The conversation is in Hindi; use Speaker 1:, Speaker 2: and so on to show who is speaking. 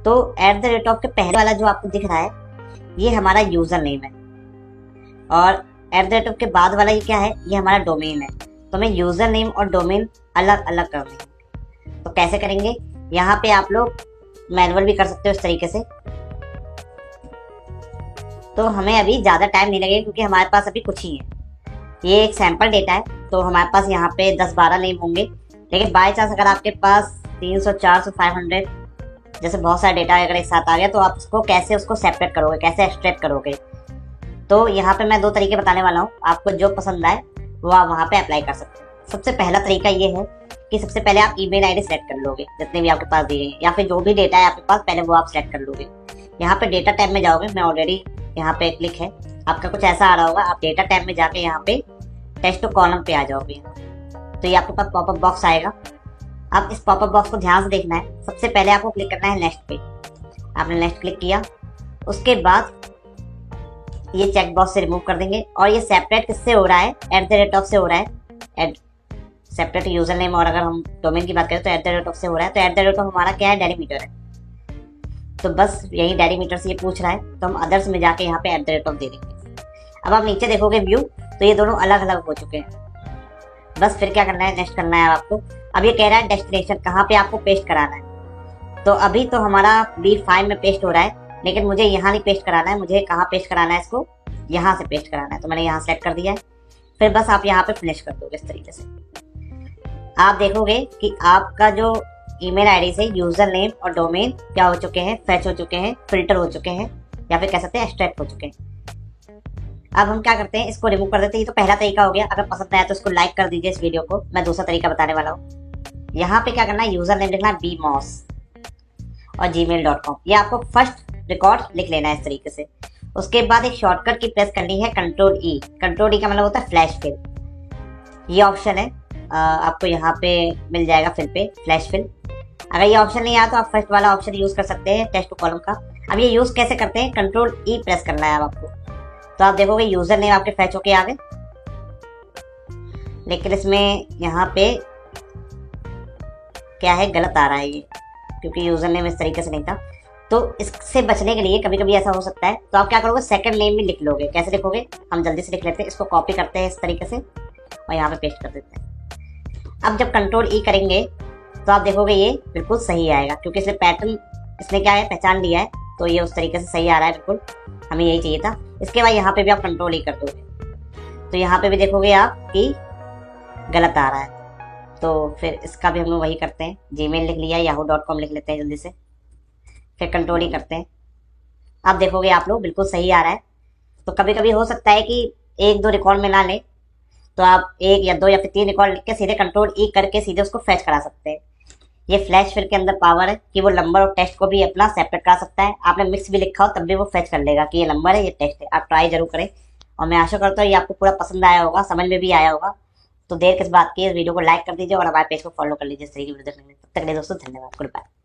Speaker 1: तो @ के पहले वाला जो आपको दिख रहा है ये हमारा यूजर नेम है और @ के बाद वाला ये क्या है, ये हमारा डोमेन है। तो हमें यूजर नेम और डोमेन अलग अलग करने हैं। तो कैसे करेंगे, यहाँ पे आप लोग मैनुअल भी कर सकते हो इस तरीके से। तो हमें अभी ज़्यादा टाइम नहीं लगेगा क्योंकि हमारे पास अभी कुछ ही है, ये एक सैंपल डेटा है। तो हमारे पास यहाँ पे 10-12 नेम होंगे, लेकिन बाय चांस अगर आपके पास 300, 400, 500 जैसे बहुत सारा डेटा अगर एक साथ आ गया तो आप उसको कैसे उसको सेपरेट करोगे, कैसे एक्सट्रैक्ट करोगे। तो यहाँ पे मैं 2 तरीके बताने वाला हूँ, आपको जो पसंद आए वो आप वहाँ पे अप्लाई कर सकते हैं। सबसे पहला तरीका ये है कि सबसे पहले आप ईमेल आईडी सेलेक्ट कर लोगे जितने भी आपके पास दिए हैं, या फिर जो भी डेटा है आपके पास पहले वो आप सेलेक्ट कर लोगे। यहाँ पे डेटा टैब में जाओगे, मैं ऑलरेडी यहाँ पे क्लिक है, आपका कुछ ऐसा आ रहा होगा। आप डेटा टैब में जाके यहाँ पे टेक्स्ट कॉलम पे आ जाओगे, तो ये आपके पास पॉपअप बॉक्स आएगा। अब इस पॉपअप बॉक्स को ध्यान से देखना है। सबसे पहले आपको क्लिक करना है नेक्स्ट पे। आपने नेक्स्ट क्लिक किया, उसके बाद ये चेक बॉक्स से रिमूव कर देंगे और ये सेपरेट किससे हो रहा है, @ से हो रहा है। सेपरेट यूजर नेम और अगर हम डोमेन की बात करें तो @ से हो रहा है। तो @ हमारा क्या है, डेलीमीटर है। तो बस यही डेलीमीटर से ये पूछ रहा है, तो हम अदर्स में जाके यहाँ पे @ दे देंगे। अब आप नीचे देखोगे व्यू, तो ये दोनों अलग अलग हो चुके हैं। बस फिर क्या करना है, नेक्स्ट करना है आपको। अब ये कह रहा है डेस्टिनेशन कहाँ पे आपको पेस्ट कराना है। तो अभी तो हमारा B5 में पेस्ट हो रहा है, लेकिन मुझे यहाँ नहीं पेस्ट कराना है, मुझे कहाँ पेस्ट कराना है, इसको यहाँ से पेस्ट कराना है। तो मैंने यहाँ सेलेक्ट कर दिया है। फिर बस आप यहाँ पे फिनिश कर दोगे इस तरीके से। आप देखोगे कि आपका जो ईमेल आईडी से यूजर नेम और डोमेन क्या हो चुके हैं, फैच हो चुके हैं, फिल्टर हो चुके हैं, या फिर कह सकते हैं एक्सट्रैक्ट हो चुके हैं। अब हम क्या करते हैं, इसको रिमूव कर देते हैं। ये तो पहला तरीका हो गया। अगर पसंद आया तो इसको लाइक कर दीजिए इस वीडियो को। मैं दूसरा तरीका बताने वाला हूँ। यहाँ पे क्या करना है, यूजर नेम लिखना है bmoss और gmail.com। ये आपको फर्स्ट रिकॉर्ड लिख लेना है इस तरीके से। उसके बाद एक शॉर्टकट की प्रेस करनी है Ctrl+E। Ctrl+E का मतलब होता है फ्लैश फिल। ये ऑप्शन है, आपको यहाँ पे मिल जाएगा फिल पे, फ्लैश फिल। अगर ये ऑप्शन नहीं आया तो आप फर्स्ट वाला ऑप्शन यूज कर सकते हैं, टेक्स्ट टू कॉलम का। अब ये यूज कैसे करते हैं, Ctrl+E प्रेस करना है आपको। तो आप देखोगे यूजर नेम आपके फैच होके आ गए, लेकिन इसमें यहाँ पे क्या है, गलत आ रहा है ये, क्योंकि यूजर नेम इस तरीके से नहीं था। तो इससे बचने के लिए कभी कभी ऐसा हो सकता है, तो आप क्या करोगे, सेकंड नेम भी लिख लोगे। कैसे लिखोगे, हम जल्दी से लिख लेते हैं। इसको कॉपी करते हैं इस तरीके से और यहाँ पे पेस्ट कर देते हैं। अब जब Ctrl+E करेंगे तो आप देखोगे ये बिल्कुल सही आएगा, क्योंकि इसने पैटर्न इसने क्या है, पहचान लिया है। तो ये उस तरीके से सही आ रहा है, बिल्कुल हमें यही चाहिए था। इसके बाद यहाँ पे भी आप Ctrl+E कर दोगे तो यहाँ पे भी देखोगे आप कि गलत आ रहा है। तो फिर इसका भी हम लोग वही करते हैं, Gmail लिख लिया, yahoo.com लिख लेते हैं जल्दी से, फिर Ctrl+E करते हैं। अब देखोगे आप लोग बिल्कुल सही आ रहा है। तो कभी कभी हो सकता है कि 1-2 रिकॉर्ड में ना ले, तो आप 1 या 2 या फिर 3 रिकॉर्ड लिख के सीधे Ctrl+E करके सीधे उसको फैच करा सकते हैं। ये फ्लैश फिल के अंदर पावर है कि वो नंबर और टेक्स्ट को भी अपना सेपरेट करा सकता है। आपने मिक्स भी लिखा हो तब भी वो फैच कर लेगा कि ये नंबर है, ये टेक्स्ट है। आप ट्राई जरूर करें और मैं आशा करता हूँ ये आपको पूरा पसंद आया होगा, समझ में भी आया होगा। तो देर किस बात की, इस वीडियो को लाइक कर दीजिए और हमारे पेज को फॉलो कर लीजिए इस तरीके की वीडियो देखने के लिए। तब तक के लिए दोस्तों धन्यवाद, गुड बाय।